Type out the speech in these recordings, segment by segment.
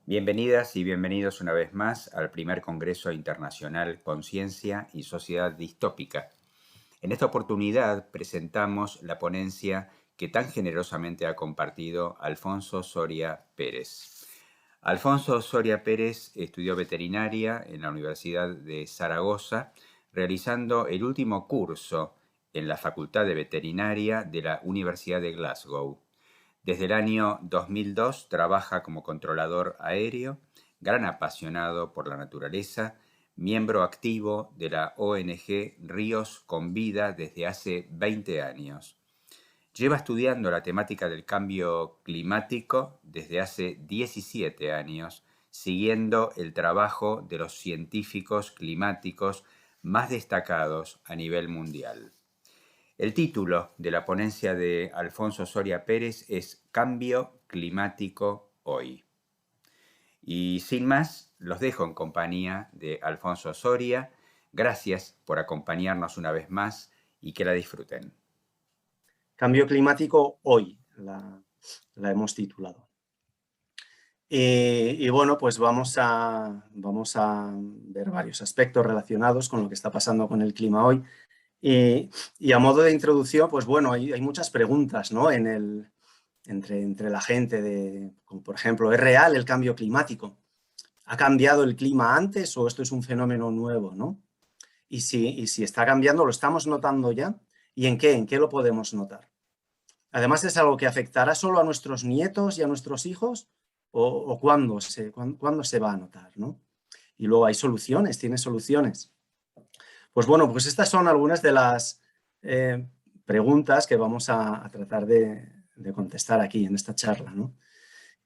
Bienvenidas y bienvenidos una vez más al primer Congreso Internacional Conciencia y Sociedad Distópica. En esta oportunidad presentamos la ponencia que tan generosamente ha compartido Alfonso Soria Pérez. Alfonso Soria Pérez estudió veterinaria en la Universidad de Zaragoza, realizando el último curso en la Facultad de Veterinaria de la Universidad de Glasgow. Desde el año 2002 trabaja como controlador aéreo, gran apasionado por la naturaleza, miembro activo de la ONG Ríos con Vida desde hace 20 años. Lleva estudiando la temática del cambio climático desde hace 17 años, siguiendo el trabajo de los científicos climáticos más destacados a nivel mundial. El título de la ponencia de Alfonso Soria Pérez es Cambio Climático Hoy. Y sin más, los dejo en compañía de Alfonso Soria. Gracias por acompañarnos una vez más y que la disfruten. Cambio Climático Hoy, la hemos titulado. Y bueno, pues vamos a ver varios aspectos relacionados con lo que está pasando con el clima hoy. Y a modo de introducción, pues bueno, hay muchas preguntas, ¿no? Entre la gente, como por ejemplo, ¿es real el cambio climático? ¿Ha cambiado el clima antes o esto es un fenómeno nuevo, ¿no? Y si está cambiando, ¿lo estamos notando ya? ¿Y en qué? ¿En qué lo podemos notar? Además, ¿es algo que afectará solo a nuestros nietos y a nuestros hijos? ¿O cuándo se va a notar, ¿no? Y luego hay soluciones, tiene soluciones. Pues bueno, pues estas son algunas de las preguntas que vamos a tratar de contestar aquí en esta charla, ¿no?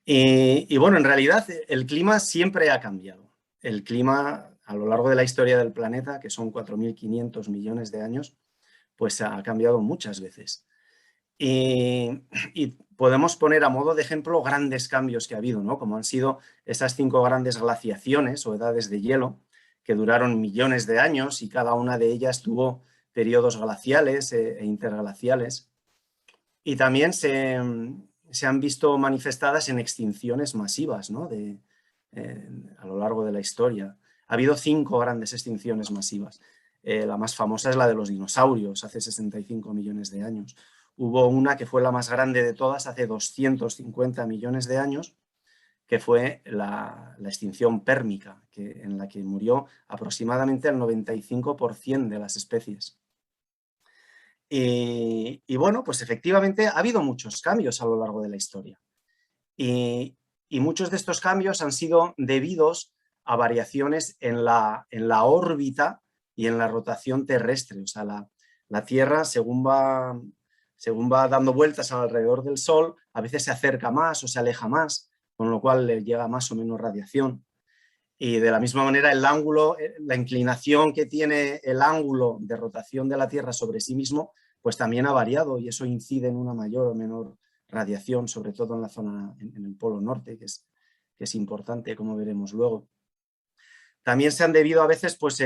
Y bueno, en realidad el clima siempre ha cambiado. El clima a lo largo de la historia del planeta, que son 4.500 millones de años, pues ha cambiado muchas veces. Y podemos poner a modo de ejemplo grandes cambios que ha habido, ¿no? Como han sido esas 5 grandes glaciaciones o edades de hielo que duraron millones de años y cada una de ellas tuvo periodos glaciales e interglaciales. Y también se han visto manifestadas en extinciones masivas, ¿no? A lo largo de la historia. Ha habido 5 grandes extinciones masivas. La más famosa es la de los dinosaurios, hace 65 millones de años. Hubo una que fue la más grande de todas hace 250 millones de años, que fue la extinción pérmica, en la que murió aproximadamente el 95% de las especies. Y bueno, pues efectivamente ha habido muchos cambios a lo largo de la historia. Y muchos de estos cambios han sido debidos a variaciones en la órbita y en la rotación terrestre. O sea, la Tierra, según va dando vueltas alrededor del Sol, a veces se acerca más o se aleja más, con lo cual le llega más o menos radiación. Y de la misma manera el ángulo, la inclinación que tiene el ángulo de rotación de la Tierra sobre sí mismo, pues también ha variado y eso incide en una mayor o menor radiación, sobre todo en la zona, en el polo norte, que es importante, como veremos luego. También se han debido a veces, pues,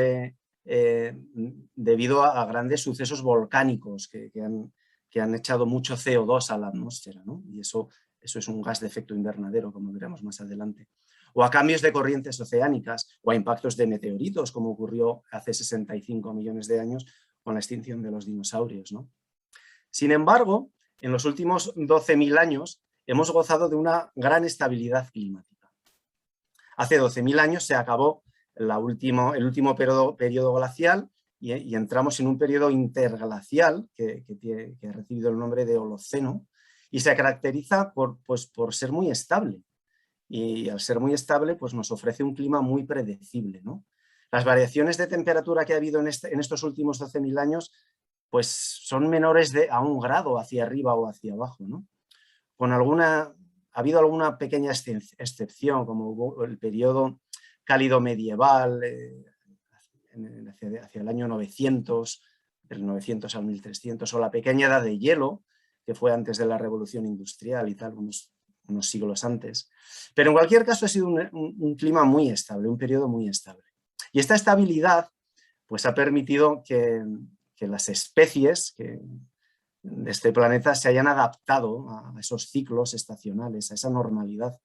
debido a grandes sucesos volcánicos que han echado mucho CO2 a la atmósfera, ¿no? Y eso es un gas de efecto invernadero, como veremos más adelante. O a cambios de corrientes oceánicas, o a impactos de meteoritos, como ocurrió hace 65 millones de años con la extinción de los dinosaurios, ¿no? Sin embargo, en los últimos 12.000 años hemos gozado de una gran estabilidad climática. Hace 12.000 años se acabó el último periodo glacial y entramos en un periodo interglacial que ha recibido el nombre de Holoceno y se caracteriza por ser muy estable. y al ser muy estable, pues nos ofrece un clima muy predecible, ¿no? Las variaciones de temperatura que ha habido en estos últimos 12.000 años, pues son menores a 1 grado hacia arriba o hacia abajo, ¿no? Ha habido alguna pequeña excepción, como hubo el periodo cálido medieval, hacia el año 900, del 900 al 1300, o la pequeña edad de hielo, que fue antes de la revolución industrial y tal, unos siglos antes. Pero en cualquier caso ha sido un clima muy estable, un periodo muy estable. Y esta estabilidad pues, ha permitido que las especies de este planeta se hayan adaptado a esos ciclos estacionales, a esa normalidad.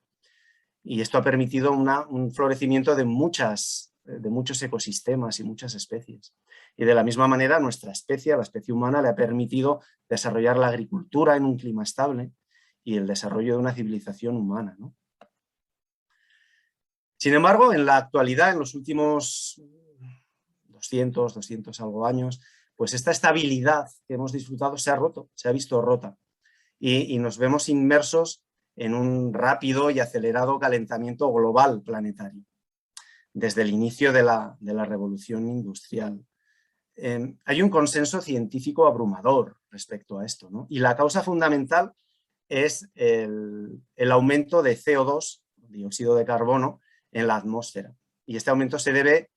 Y esto ha permitido un florecimiento de muchos ecosistemas y muchas especies. Y de la misma manera, nuestra especie, la especie humana, le ha permitido desarrollar la agricultura en un clima estable y el desarrollo de una civilización humana, ¿no? Sin embargo, en la actualidad, en los últimos 200 algo años, pues esta estabilidad que hemos disfrutado se ha roto, se ha visto rota. Y nos vemos inmersos en un rápido y acelerado calentamiento global planetario, desde el inicio de la revolución industrial. Hay un consenso científico abrumador respecto a esto, ¿no? Y la causa fundamental es el aumento de CO2, dióxido de carbono, en la atmósfera. Y este aumento se debe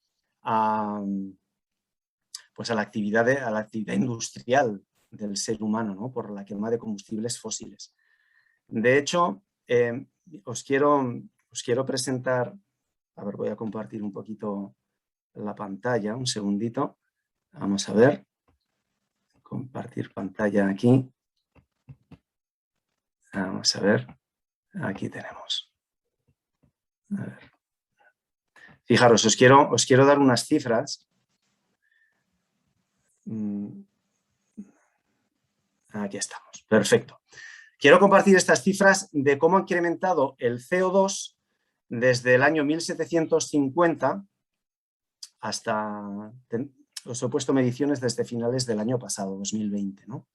pues a la actividad industrial del ser humano, ¿no? Por la quema de combustibles fósiles. De hecho, os quiero presentar, a ver, voy a compartir un poquito la pantalla, un segundito. Vamos a ver, compartir pantalla aquí. Vamos a ver, aquí tenemos. A ver. Fijaros, os quiero dar unas cifras. Aquí estamos, perfecto. Quiero compartir estas cifras de cómo ha incrementado el CO2 desde el año 1750 hasta, os he puesto mediciones desde finales del año pasado, 2020, ¿no?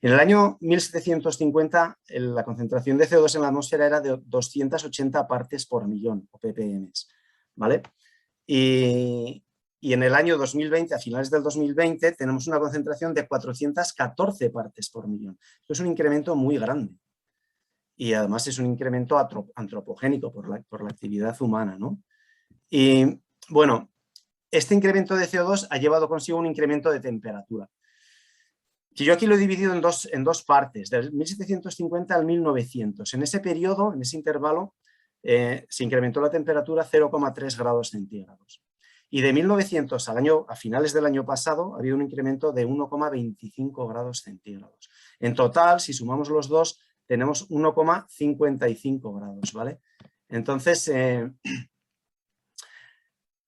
En el año 1750 la concentración de CO2 en la atmósfera era de 280 partes por millón, o ppm, ¿vale? Y en el año 2020, a finales del 2020, tenemos una concentración de 414 partes por millón. Esto es un incremento muy grande. Y además es un incremento antropogénico por la actividad humana, ¿no? Y bueno, este incremento de CO2 ha llevado consigo un incremento de temperatura. Que yo aquí lo he dividido en dos partes, del 1750 al 1900. En ese periodo, en ese intervalo, se incrementó la temperatura 0,3 grados centígrados. Y de 1900 a finales del año pasado ha habido un incremento de 1,25 grados centígrados. En total, si sumamos los dos, tenemos 1,55 grados, ¿vale? Entonces, ese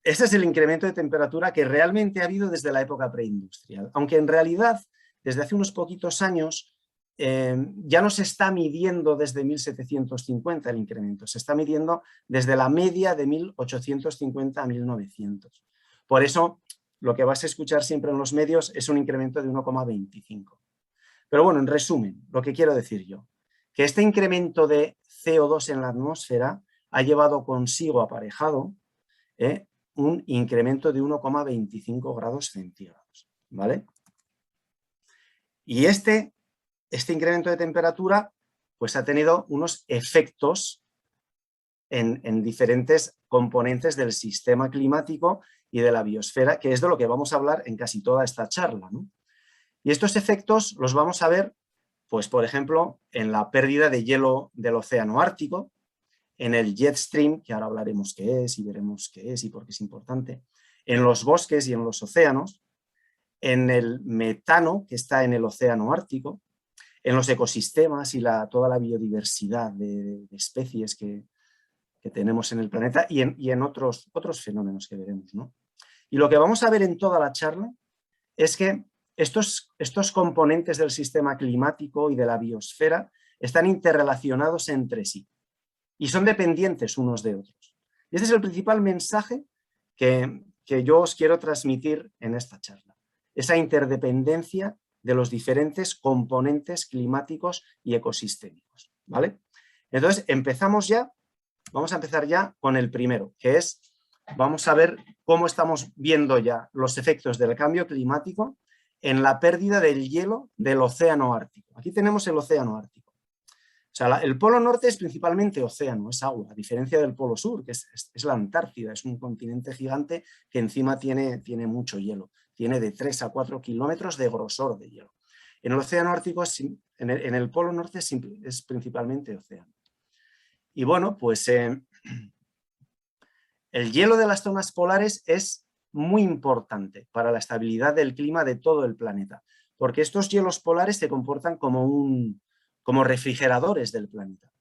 es el incremento de temperatura que realmente ha habido desde la época preindustrial. Aunque en realidad, desde hace unos poquitos años, ya no se está midiendo desde 1750 el incremento, se está midiendo desde la media de 1850 a 1900. Por eso, lo que vas a escuchar siempre en los medios es un incremento de 1,25. Pero bueno, en resumen, lo que quiero decir yo, que este incremento de CO2 en la atmósfera ha llevado consigo aparejado un incremento de 1,25 grados centígrados, ¿vale? Y este incremento de temperatura pues ha tenido unos efectos en diferentes componentes del sistema climático y de la biosfera, que es de lo que vamos a hablar en casi toda esta charla, ¿no? Y estos efectos los vamos a ver, pues por ejemplo, en la pérdida de hielo del océano Ártico, en el jet stream, que ahora hablaremos qué es y veremos qué es y por qué es importante, en los bosques y en los océanos, en el metano que está en el océano Ártico, en los ecosistemas y toda la biodiversidad de especies que tenemos en el planeta y en otros fenómenos que veremos, ¿no? Y lo que vamos a ver en toda la charla es que estos componentes del sistema climático y de la biosfera están interrelacionados entre sí y son dependientes unos de otros. Y este es el principal mensaje que yo os quiero transmitir en esta charla. Esa interdependencia de los diferentes componentes climáticos y ecosistémicos, ¿vale? Entonces, empezamos ya vamos a empezar ya con el primero, que es, vamos a ver cómo estamos viendo ya los efectos del cambio climático en la pérdida del hielo del océano Ártico. Aquí tenemos el océano Ártico. O sea, el polo norte es principalmente océano, es agua, a diferencia del polo sur, que es la Antártida, es un continente gigante que encima tiene mucho hielo, tiene de 3 a 4 kilómetros de grosor de hielo. En el océano Ártico, en el polo norte es principalmente océano. Y bueno, pues el hielo de las zonas polares es muy importante para la estabilidad del clima de todo el planeta, porque estos hielos polares se comportan como refrigeradores del planeta.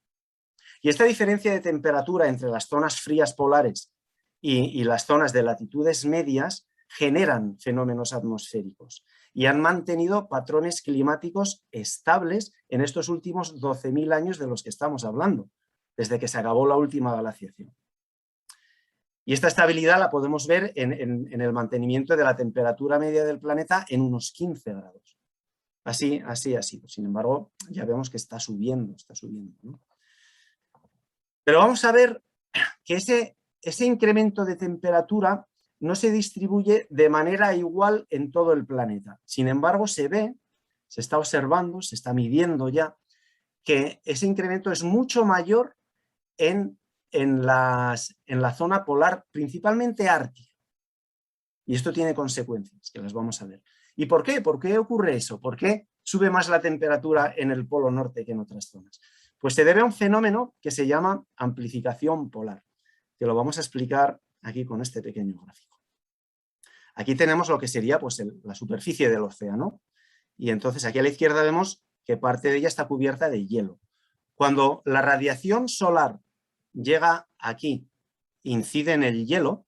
Y esta diferencia de temperatura entre las zonas frías polares y las zonas de latitudes medias generan fenómenos atmosféricos y han mantenido patrones climáticos estables en estos últimos 12.000 años de los que estamos hablando, desde que se acabó la última glaciación. Y esta estabilidad la podemos ver en el mantenimiento de la temperatura media del planeta en unos 15 grados. Así ha sido. Sin embargo, ya vemos que está subiendo, ¿no? Pero vamos a ver que ese incremento de temperatura no se distribuye de manera igual en todo el planeta. Sin embargo, se está observando, se está midiendo ya que ese incremento es mucho mayor en la zona polar, principalmente ártica. Y esto tiene consecuencias, que las vamos a ver. ¿Y por qué? ¿Por qué ocurre eso? ¿Por qué sube más la temperatura en el polo norte que en otras zonas? Pues se debe a un fenómeno que se llama amplificación polar, que lo vamos a explicar aquí con este pequeño gráfico. Aquí tenemos lo que sería pues, la superficie del océano, y entonces aquí a la izquierda vemos que parte de ella está cubierta de hielo. Cuando la radiación solar llega aquí, incide en el hielo,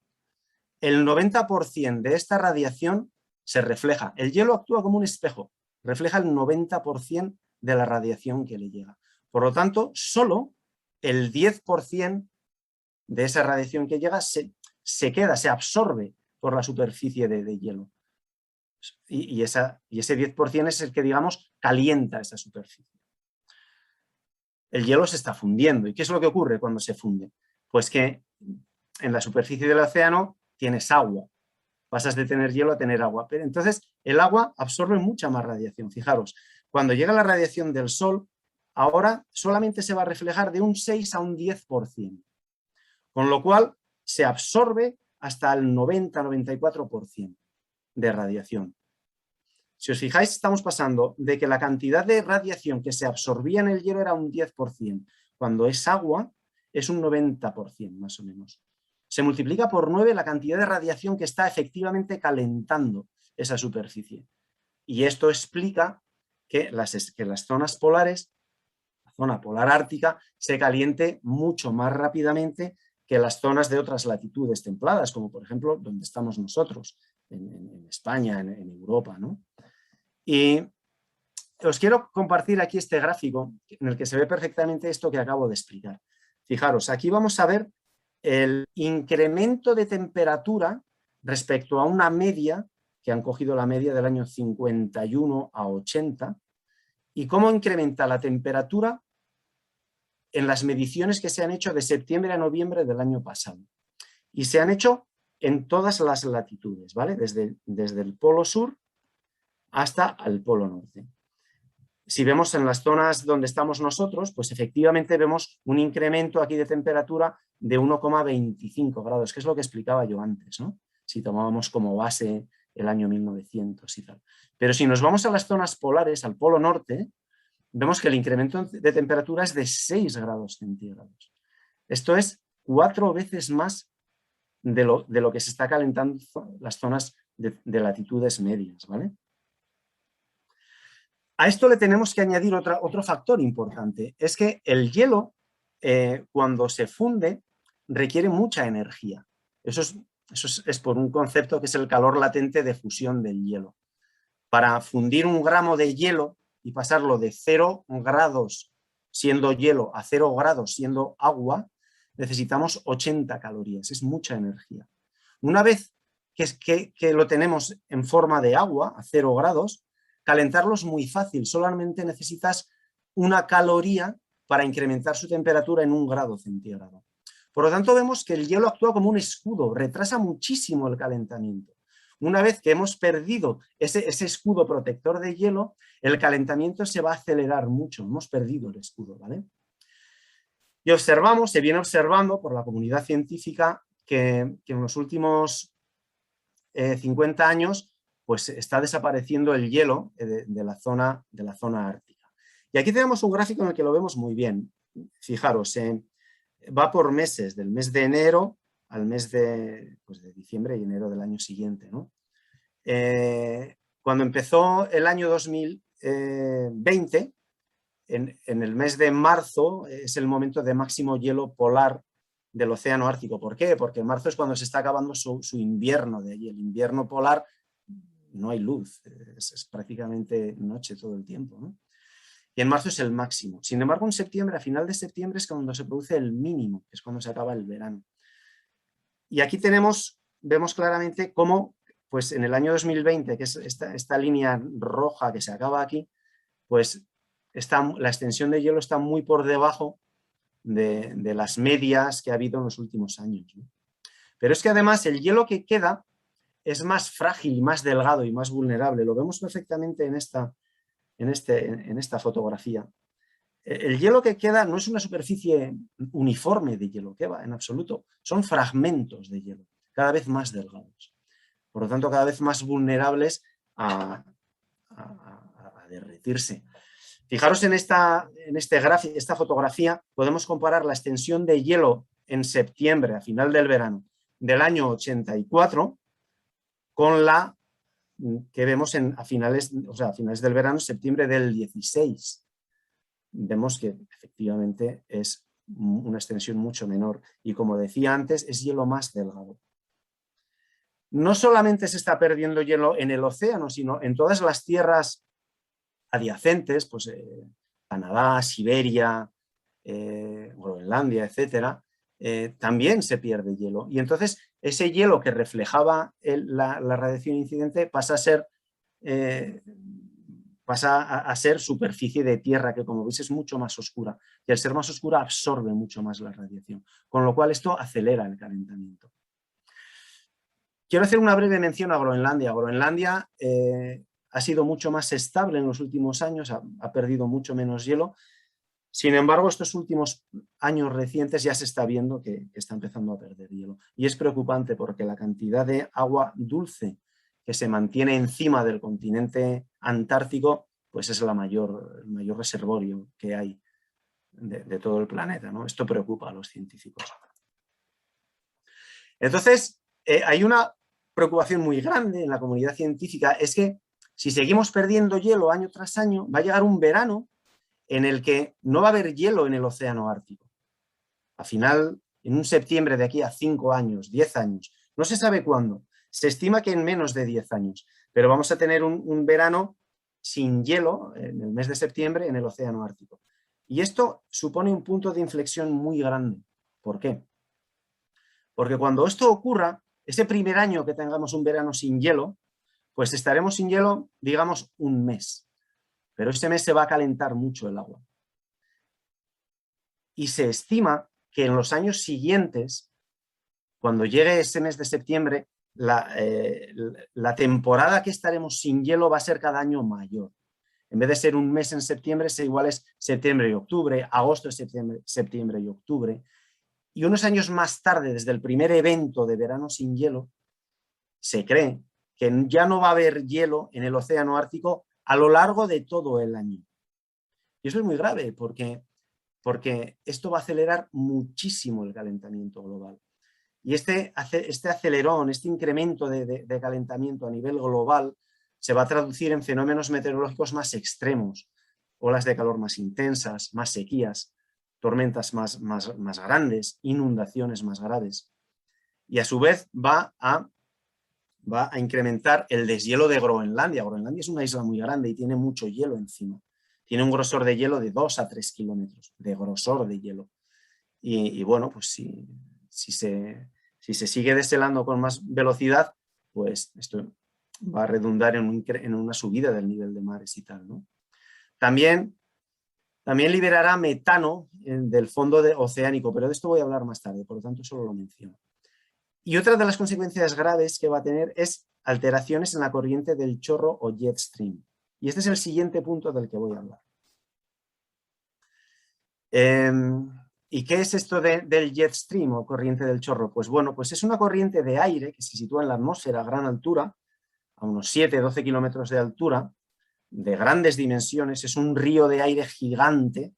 el 90% de esta radiación se refleja. El hielo actúa como un espejo, refleja el 90% de la radiación que le llega. Por lo tanto, solo el 10% de esa radiación que llega se queda, se absorbe por la superficie de hielo. Y ese 10% es el que, digamos, calienta esa superficie. El hielo se está fundiendo. ¿Y qué es lo que ocurre cuando se funde? Pues que en la superficie del océano tienes agua. Pasas de tener hielo a tener agua. Pero entonces el agua absorbe mucha más radiación. Fijaros, cuando llega la radiación del sol, ahora solamente se va a reflejar de un 6 a un 10%. Con lo cual se absorbe hasta el 90-94% de radiación. Si os fijáis, estamos pasando de que la cantidad de radiación que se absorbía en el hielo era un 10%. Cuando es agua, es un 90% más o menos. Se multiplica por 9 la cantidad de radiación que está efectivamente calentando esa superficie. Y esto explica que las zonas polares, la zona polar ártica, se caliente mucho más rápidamente que las zonas de otras latitudes templadas, como por ejemplo donde estamos nosotros, en España, en Europa, ¿no? Y os quiero compartir aquí este gráfico en el que se ve perfectamente esto que acabo de explicar. Fijaros, aquí vamos a ver el incremento de temperatura respecto a una media, que han cogido la media del año 51 a 80, y cómo incrementa la temperatura en las mediciones que se han hecho de septiembre a noviembre del año pasado. Y se han hecho en todas las latitudes, ¿vale? Desde el polo sur hasta el polo norte. Si vemos en las zonas donde estamos nosotros, pues efectivamente vemos un incremento aquí de temperatura de 1,25 grados, que es lo que explicaba yo antes, ¿no? Si tomábamos como base el año 1900 y tal. Pero si nos vamos a las zonas polares, al polo norte, vemos que el incremento de temperatura es de 6 grados centígrados. Esto es 4 veces más de lo que se está calentando las zonas de latitudes medias, ¿vale? A esto le tenemos que añadir otro factor importante, es que el hielo, cuando se funde, requiere mucha energía. Eso es por un concepto que es el calor latente de fusión del hielo. Para fundir un gramo de hielo y pasarlo de 0 grados siendo hielo a 0 grados siendo agua, necesitamos 80 calorías, es mucha energía. Una vez que lo tenemos en forma de agua a 0 grados, calentarlo es muy fácil, solamente necesitas una caloría para incrementar su temperatura en 1 grado centígrado. Por lo tanto, vemos que el hielo actúa como un escudo, retrasa muchísimo el calentamiento. Una vez que hemos perdido ese escudo protector de hielo, el calentamiento se va a acelerar mucho, hemos perdido el escudo, ¿vale? Y observamos, se viene observando por la comunidad científica que en los últimos 50 años pues está desapareciendo el hielo de la zona ártica. Y aquí tenemos un gráfico en el que lo vemos muy bien. Fijaros, va por meses, del mes de enero al mes de diciembre y enero del año siguiente, ¿no? Cuando empezó el año 2020, en el mes de marzo es el momento de máximo hielo polar del océano Ártico. ¿Por qué? Porque en marzo es cuando se está acabando su invierno de allí. El invierno polar no hay luz, es prácticamente noche todo el tiempo, ¿no? Y en marzo es el máximo. Sin embargo, en septiembre, a final de septiembre, es cuando se produce el mínimo, que es cuando se acaba el verano. Y aquí vemos claramente cómo, pues en el año 2020, que es esta línea roja que se acaba aquí, pues la extensión de hielo está muy por debajo de las medias que ha habido en los últimos años, ¿no? Pero es que además el hielo que queda es más frágil, más delgado y más vulnerable. Lo vemos perfectamente en esta fotografía. El hielo que queda no es una superficie uniforme de hielo que va, en absoluto. Son fragmentos de hielo, cada vez más delgados. Por lo tanto, cada vez más vulnerables a derretirse. Fijaros en esta fotografía, podemos comparar la extensión de hielo en septiembre, a final del verano, del año 84, con la que vemos a finales del verano, septiembre del 16. Vemos que efectivamente es una extensión mucho menor y, como decía antes, es hielo más delgado. No solamente se está perdiendo hielo en el océano, sino en todas las tierras adyacentes, pues Canadá, Siberia, Groenlandia, etcétera, también se pierde hielo. Y entonces ese hielo que reflejaba la radiación incidente pasa a ser superficie de tierra, que como veis es mucho más oscura. Y al ser más oscura absorbe mucho más la radiación. Con lo cual esto acelera el calentamiento. Quiero hacer una breve mención a Groenlandia. Groenlandia ha sido mucho más estable en los últimos años, ha perdido mucho menos hielo. Sin embargo, estos últimos años recientes ya se está viendo que está empezando a perder hielo. Y es preocupante porque la cantidad de agua dulce que se mantiene encima del continente antártico, pues es el mayor reservorio que hay de todo el planeta, ¿no? Esto preocupa a los científicos. Entonces, hay una preocupación muy grande en la comunidad científica, es que si seguimos perdiendo hielo año tras año, va a llegar un verano en el que no va a haber hielo en el océano Ártico. Al final, en un septiembre de aquí a 5 años, 10 años, no se sabe cuándo, se estima que en menos de 10 años, pero vamos a tener un verano sin hielo en el mes de septiembre en el océano Ártico. Y esto supone un punto de inflexión muy grande. ¿Por qué? Porque cuando esto ocurra, ese primer año que tengamos un verano sin hielo, pues estaremos sin hielo, digamos, un mes. Pero ese mes se va a calentar mucho el agua. Y se estima que en los años siguientes, cuando llegue ese mes de septiembre, la temporada que estaremos sin hielo va a ser cada año mayor. En vez de ser un mes en septiembre, igual es septiembre y octubre, agosto, septiembre y octubre. Y unos años más tarde, desde el primer evento de verano sin hielo, se cree que ya no va a haber hielo en el océano Ártico a lo largo de todo el año. Y eso es muy grave porque esto va a acelerar muchísimo el calentamiento global. Y este acelerón, este incremento de calentamiento a nivel global se va a traducir en fenómenos meteorológicos más extremos, olas de calor más intensas, más sequías, tormentas más grandes, inundaciones más graves. Y a su vez va a incrementar el deshielo de Groenlandia. Groenlandia es una isla muy grande y tiene mucho hielo encima. Tiene un grosor de hielo de 2 a 3 kilómetros de grosor de hielo. Y bueno, pues si se sigue deshelando con más velocidad, pues esto va a redundar en una subida del nivel de mares y tal, ¿no? También También liberará metano del fondo oceánico, pero de esto voy a hablar más tarde, por lo tanto solo lo menciono. Y otra de las consecuencias graves que va a tener es alteraciones en la corriente del chorro o jet stream. Y este es el siguiente punto del que voy a hablar. ¿Y qué es esto del jet stream o corriente del chorro? Pues bueno, pues es una corriente de aire que se sitúa en la atmósfera a gran altura, a unos 7-12 kilómetros de altura, de grandes dimensiones. Es un río de aire gigante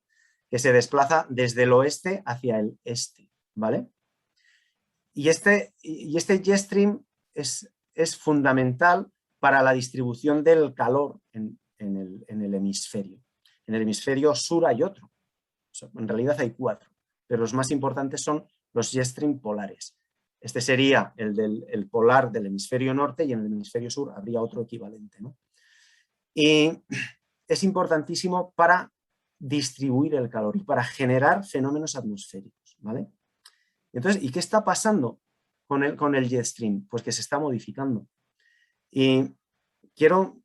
que se desplaza desde el oeste hacia el este, ¿vale? Y este jet stream es fundamental para la distribución del calor en el hemisferio. En el hemisferio sur hay otro. En realidad hay 4, pero los más importantes son los jet stream polares. Este sería el polar del hemisferio norte y en el hemisferio sur habría otro equivalente, ¿no? Y es importantísimo para distribuir el calor y para generar fenómenos atmosféricos, ¿vale? Entonces, ¿y qué está pasando con el jet stream? Pues que se está modificando. Y quiero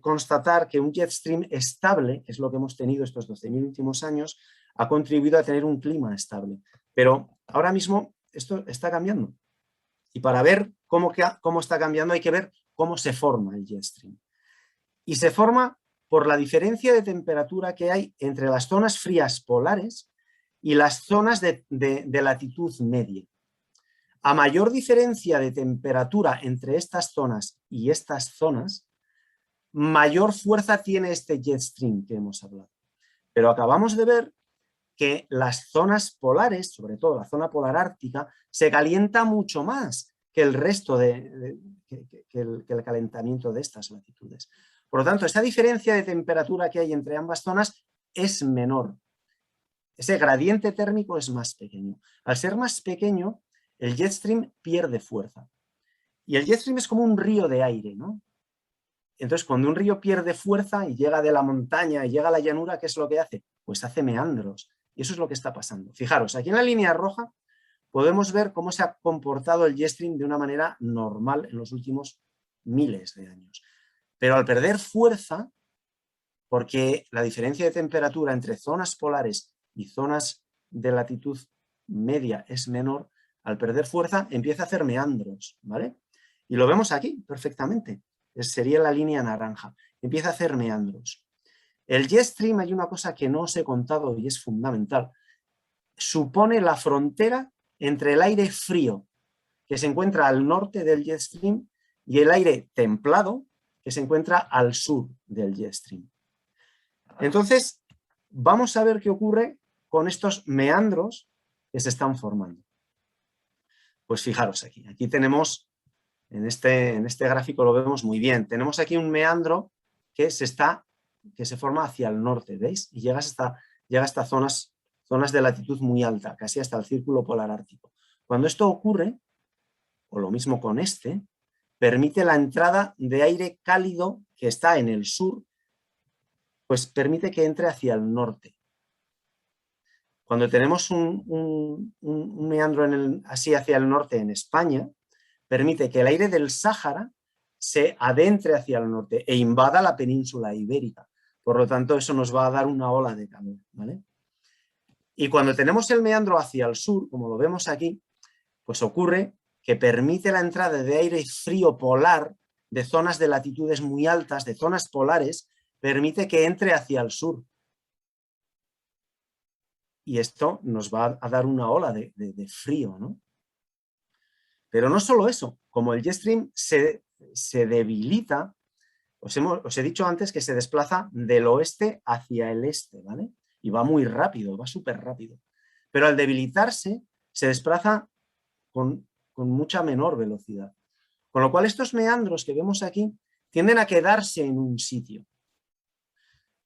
constatar que un jet stream estable, que es lo que hemos tenido estos 12.000 últimos años, ha contribuido a tener un clima estable. Pero ahora mismo esto está cambiando. Y para ver cómo está cambiando hay que ver cómo se forma el jet stream. Y se forma por la diferencia de temperatura que hay entre las zonas frías polares y las zonas de latitud media. A mayor diferencia de temperatura entre estas zonas y estas zonas, mayor fuerza tiene este jet stream que hemos hablado. Pero acabamos de ver que las zonas polares, sobre todo la zona polar ártica, se calienta mucho más que el resto que el calentamiento de estas latitudes. Por lo tanto, esta diferencia de temperatura que hay entre ambas zonas es menor. Ese gradiente térmico es más pequeño. Al ser más pequeño, el jet stream pierde fuerza. Y el jet stream es como un río de aire, ¿no? Entonces, cuando un río pierde fuerza y llega de la montaña y llega a la llanura, ¿qué es lo que hace? Pues hace meandros. Y eso es lo que está pasando. Fijaros, aquí en la línea roja podemos ver cómo se ha comportado el jet stream de una manera normal en los últimos miles de años. Pero al perder fuerza, porque la diferencia de temperatura entre zonas polares y zonas de latitud media es menor, al perder fuerza empieza a hacer meandros, ¿vale? Y lo vemos aquí perfectamente. Sería la línea naranja. Empieza a hacer meandros. El jet stream, hay una cosa que no os he contado y es fundamental. Supone la frontera entre el aire frío, que se encuentra al norte del jet stream, y el aire templado, que se encuentra al sur del jet stream. Entonces, vamos a ver qué ocurre con estos meandros que se están formando. Pues fijaros aquí. Aquí tenemos, en este gráfico lo vemos muy bien. Tenemos aquí un meandro que se forma hacia el norte, ¿veis? Y llega hasta zonas de latitud muy alta, casi hasta el círculo polar ártico. Cuando esto ocurre, o lo mismo con este, permite la entrada de aire cálido que está en el sur, pues permite que entre hacia el norte. Cuando tenemos un meandro así hacia el norte en España, permite que el aire del Sáhara se adentre hacia el norte e invada la península ibérica. Por lo tanto, eso nos va a dar una ola de calor, ¿vale? Y cuando tenemos el meandro hacia el sur, como lo vemos aquí, pues ocurre que permite la entrada de aire frío polar de zonas de latitudes muy altas, de zonas polares, permite que entre hacia el sur. Y esto nos va a dar una ola de frío, ¿no? Pero no solo eso, como el jet stream se debilita, os he dicho antes que se desplaza del oeste hacia el este, ¿vale? Y va muy rápido, va súper rápido. Pero al debilitarse, se desplaza con mucha menor velocidad. Con lo cual estos meandros que vemos aquí tienden a quedarse en un sitio.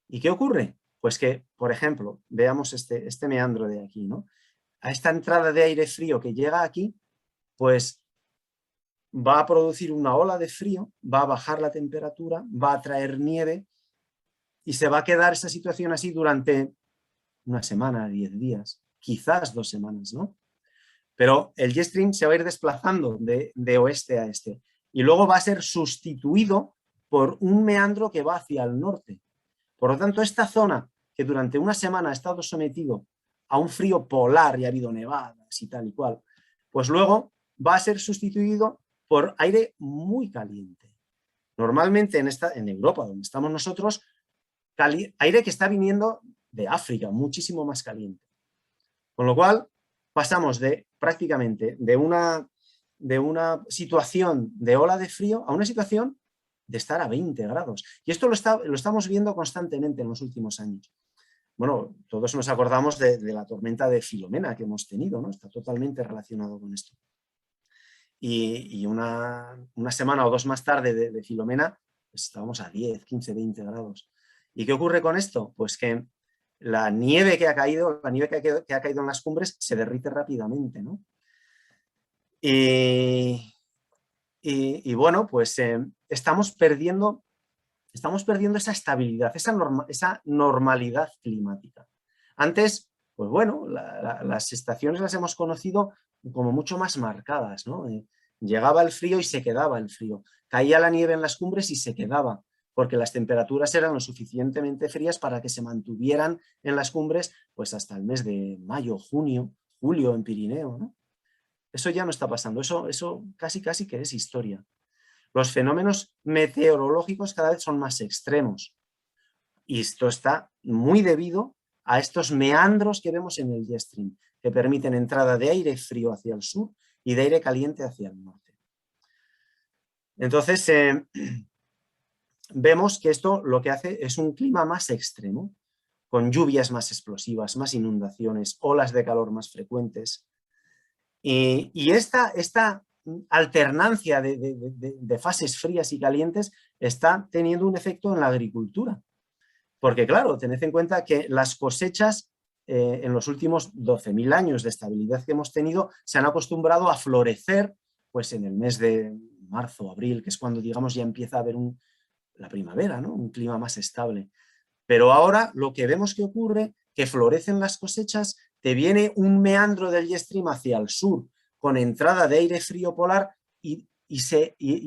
¿Y qué ocurre? Pues que, por ejemplo, veamos este meandro de aquí, ¿no? A esta entrada de aire frío que llega aquí, pues va a producir una ola de frío, va a bajar la temperatura, va a traer nieve y se va a quedar esa situación así durante una semana, 10 días, quizás 2 semanas, ¿no? Pero el jet stream se va a ir desplazando de oeste a este y luego va a ser sustituido por un meandro que va hacia el norte. Por lo tanto, esta zona que durante una semana ha estado sometido a un frío polar y ha habido nevadas y tal y cual, pues luego va a ser sustituido por aire muy caliente. Normalmente en Europa, donde estamos nosotros, aire que está viniendo de África, muchísimo más caliente. Con lo cual, pasamos prácticamente de una situación de ola de frío a una situación de estar a 20 grados. Y esto lo estamos viendo constantemente en los últimos años. Bueno, todos nos acordamos de la tormenta de Filomena que hemos tenido, ¿no? Está totalmente relacionado con esto. Y una semana o dos más tarde de Filomena, pues estábamos a 10, 15, 20 grados. ¿Y qué ocurre con esto? Pues que la nieve que ha caído, que ha caído en las cumbres, se derrite rápidamente, ¿no? Y bueno, pues estamos perdiendo esa estabilidad, esa normalidad climática. Antes, pues bueno, las estaciones las hemos conocido como mucho más marcadas, ¿no? Llegaba el frío y se quedaba el frío. Caía la nieve en las cumbres y se quedaba, porque las temperaturas eran lo suficientemente frías para que se mantuvieran en las cumbres pues hasta el mes de mayo, junio, julio en Pirineo, ¿no? Eso ya no está pasando, eso casi que es historia. Los fenómenos meteorológicos cada vez son más extremos. Y esto está muy debido a estos meandros que vemos en el jet stream, que permiten entrada de aire frío hacia el sur y de aire caliente hacia el norte. Entonces, vemos que esto lo que hace es un clima más extremo, con lluvias más explosivas, más inundaciones, olas de calor más frecuentes. Y esta alternancia de fases frías y calientes está teniendo un efecto en la agricultura. Porque claro, tened en cuenta que las cosechas en los últimos 12.000 años de estabilidad que hemos tenido se han acostumbrado a florecer pues en el mes de marzo, abril, que es cuando digamos ya empieza a haber la primavera, ¿no? Un clima más estable. Pero ahora lo que vemos que ocurre, que florecen las cosechas, te viene un meandro del jet stream hacia el sur, con entrada de aire frío polar y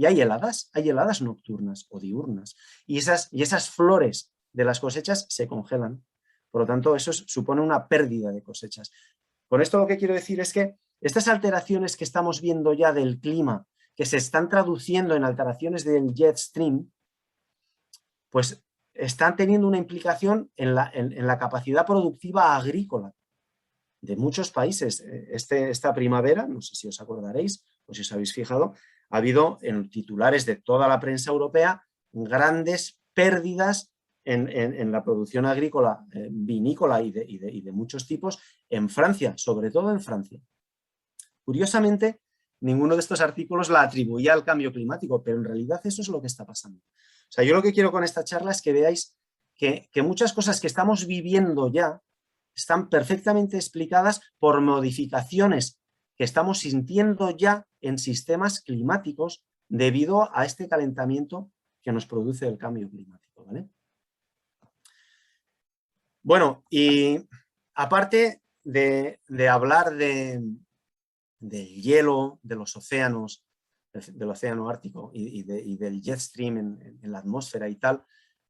hay heladas nocturnas o diurnas. Y esas flores de las cosechas se congelan. Por lo tanto, eso supone una pérdida de cosechas. Con esto lo que quiero decir es que estas alteraciones que estamos viendo ya del clima, que se están traduciendo en alteraciones del jet stream, pues están teniendo una implicación en la capacidad productiva agrícola de muchos países. Esta primavera, no sé si os acordaréis o si os habéis fijado, ha habido en titulares de toda la prensa europea grandes pérdidas en la producción agrícola, vinícola y de muchos tipos en Francia, sobre todo en Francia. Curiosamente, ninguno de estos artículos la atribuía al cambio climático, pero en realidad eso es lo que está pasando. O sea, yo lo que quiero con esta charla es que veáis que muchas cosas que estamos viviendo ya están perfectamente explicadas por modificaciones que estamos sintiendo ya en sistemas climáticos debido a este calentamiento que nos produce el cambio climático, ¿vale? Bueno, y aparte de hablar del hielo, de los océanos, del océano Ártico y del jet stream en la atmósfera y tal,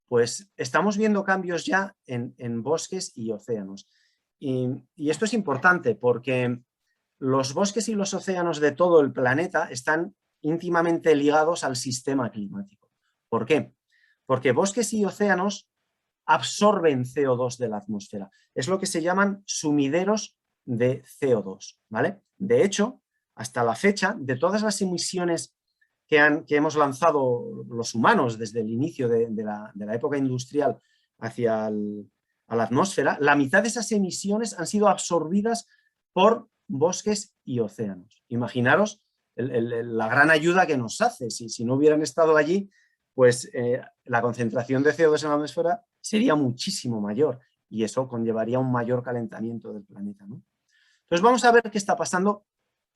pues estamos viendo cambios ya en bosques y océanos. Y esto es importante porque los bosques y los océanos de todo el planeta están íntimamente ligados al sistema climático. ¿Por qué? Porque bosques y océanos absorben CO2 de la atmósfera. Es lo que se llaman sumideros de CO2, ¿vale? De hecho, hasta la fecha, de todas las emisiones que hemos lanzado los humanos desde el inicio de la época industrial a la atmósfera, la mitad de esas emisiones han sido absorbidas por bosques y océanos. Imaginaros la gran ayuda que nos hace. Si no hubieran estado allí, pues la concentración de CO2 en la atmósfera sería muchísimo mayor y eso conllevaría un mayor calentamiento del planeta, ¿no? Entonces vamos a ver qué está pasando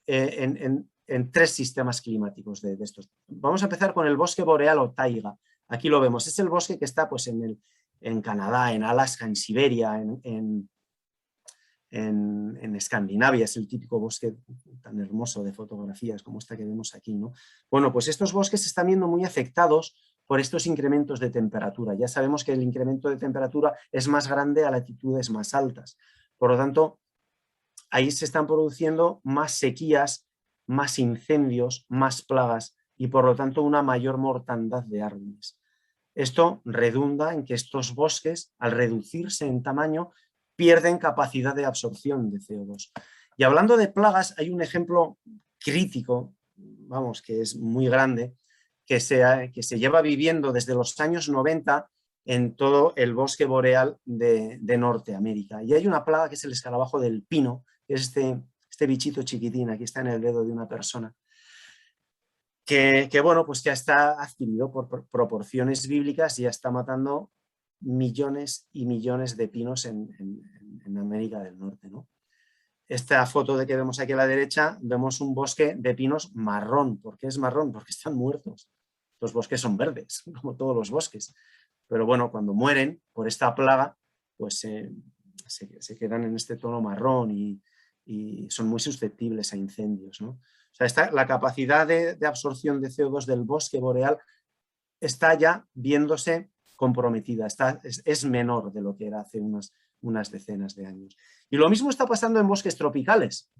en tres sistemas climáticos de estos. Vamos a empezar con el bosque boreal o taiga. Aquí lo vemos, es el bosque que está pues, en Canadá, en Alaska, en Siberia, en Escandinavia, es el típico bosque tan hermoso de fotografías como esta que vemos aquí, ¿no? Bueno, pues estos bosques se están viendo muy afectados por estos incrementos de temperatura. Ya sabemos que el incremento de temperatura es más grande a latitudes más altas. Por lo tanto, ahí se están produciendo más sequías, más incendios, más plagas y por lo tanto una mayor mortandad de árboles. Esto redunda en que estos bosques, al reducirse en tamaño, pierden capacidad de absorción de CO2. Y hablando de plagas, hay un ejemplo crítico, vamos, que es muy grande, que se lleva viviendo desde los años 90 en todo el bosque boreal de Norteamérica. Y hay una plaga que es el escarabajo del pino, que es este bichito chiquitín, aquí está en el dedo de una persona, bueno, pues ya está adquirido por proporciones bíblicas y ya está matando millones y millones de pinos en América del Norte, ¿no? Esta foto de que vemos aquí a la derecha, vemos un bosque de pinos marrón. ¿Por qué es marrón? Porque están muertos. Los bosques son verdes, como todos los bosques. Pero bueno, cuando mueren por esta plaga, pues se quedan en este tono marrón y son muy susceptibles a incendios, ¿no? O sea, la capacidad de absorción de CO2 del bosque boreal está ya viéndose comprometida, es menor de lo que era hace unas decenas de años. Y lo mismo está pasando en bosques tropicales.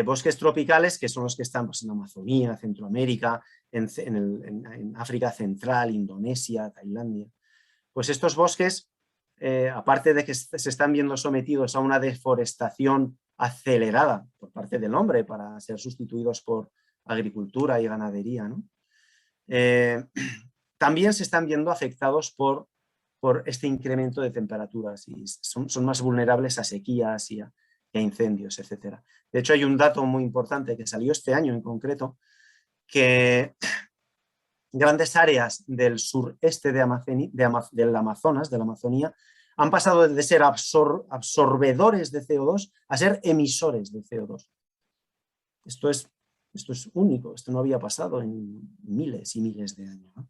Bosques tropicales que son los que están pues, en Amazonía, Centroamérica, en África Central, Indonesia, Tailandia. Pues estos bosques, aparte de que se están viendo sometidos a una deforestación acelerada por parte del hombre para ser sustituidos por agricultura y ganadería, ¿no? También se están viendo afectados por este incremento de temperaturas y son más vulnerables a sequías y a incendios, etc. De hecho, hay un dato muy importante que salió este año en concreto, que grandes áreas del sureste del Amazonas, de la Amazonía, han pasado de ser absorbedores de CO2 a ser emisores de CO2. Esto es único, esto no había pasado en miles y miles de años, ¿no?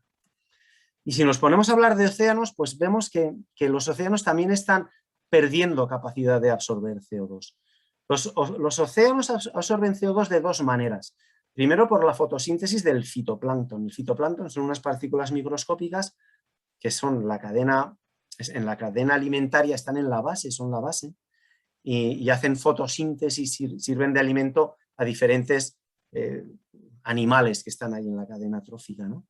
Y si nos ponemos a hablar de océanos, pues vemos que los océanos también están perdiendo capacidad de absorber CO2. Los océanos absorben CO2 de dos maneras. Primero, por la fotosíntesis del fitoplancton. El fitoplancton son unas partículas microscópicas que son en la cadena alimentaria, están en la base, son la base, y hacen fotosíntesis, sirven de alimento a diferentes animales que están ahí en la cadena trófica, ¿no?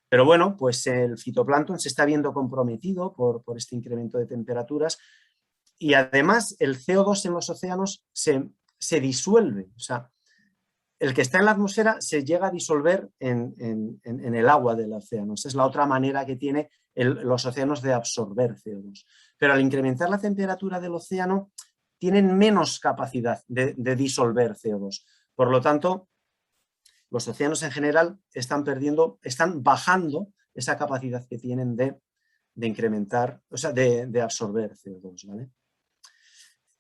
Pero bueno, pues el fitoplancton se está viendo comprometido por este incremento de temperaturas y además el CO2 en los océanos se disuelve. O sea, el que está en la atmósfera se llega a disolver en el agua del océano. Esa es la otra manera que tiene los océanos de absorber CO2. Pero al incrementar la temperatura del océano, tienen menos capacidad de disolver CO2. Por lo tanto, los océanos en general están bajando esa capacidad que tienen de incrementar, o sea, de absorber CO2, ¿vale?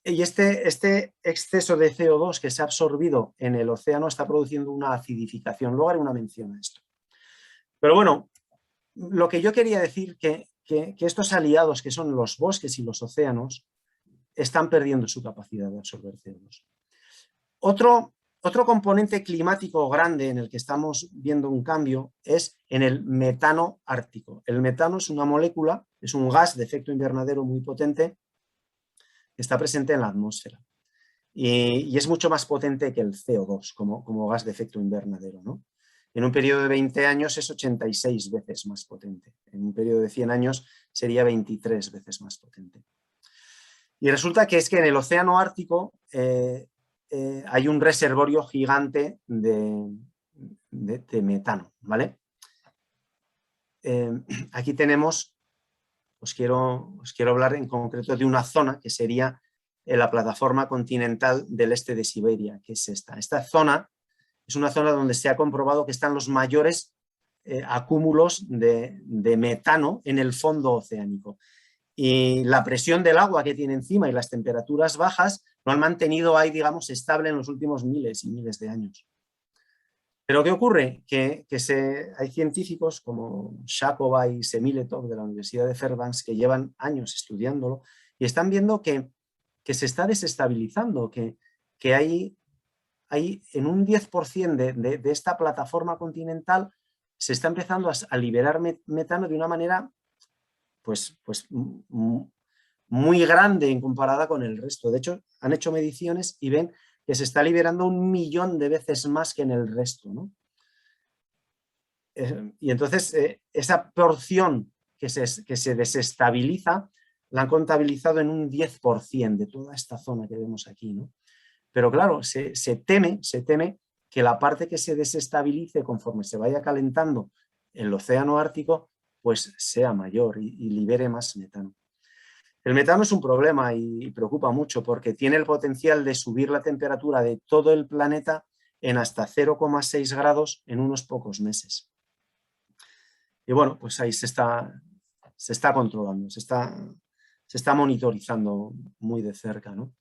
Y este exceso de CO2 que se ha absorbido en el océano está produciendo una acidificación. Luego haré una mención a esto. Pero bueno, lo que yo quería decir que estos aliados que son los bosques y los océanos están perdiendo su capacidad de absorber CO2. Otro componente climático grande en el que estamos viendo un cambio es en el metano ártico. El metano es una molécula, es un gas de efecto invernadero muy potente que está presente en la atmósfera y es mucho más potente que el CO2 como gas de efecto invernadero, ¿no? En un periodo de 20 años es 86 veces más potente. En un periodo de 100 años sería 23 veces más potente. Y resulta que es que en el océano Ártico hay un reservorio gigante de metano, ¿vale? Aquí tenemos, os quiero hablar en concreto de una zona que sería la plataforma continental del este de Siberia, que es esta. Esta zona es una zona donde se ha comprobado que están los mayores acúmulos de metano en el fondo oceánico. Y la presión del agua que tiene encima y las temperaturas bajas lo han mantenido ahí, digamos, estable en los últimos miles y miles de años. Pero ¿qué ocurre? Que hay científicos como Shakova y Semiletov de la Universidad de Fairbanks que llevan años estudiándolo y están viendo que se está desestabilizando, que hay en un 10% de esta plataforma continental se está empezando a liberar metano de una manera pues muy grande en comparada con el resto. De hecho, han hecho mediciones y ven que se está liberando 1 millón de veces más que en el resto, ¿no? Y entonces esa porción que se desestabiliza la han contabilizado en un 10% de toda esta zona que vemos aquí, ¿no? Pero claro, se teme que la parte que se desestabilice conforme se vaya calentando el océano Ártico, pues sea mayor y libere más metano. El metano es un problema y preocupa mucho porque tiene el potencial de subir la temperatura de todo el planeta en hasta 0,6 grados en unos pocos meses. Y bueno, pues ahí se está controlando, se está monitorizando muy de cerca, ¿no?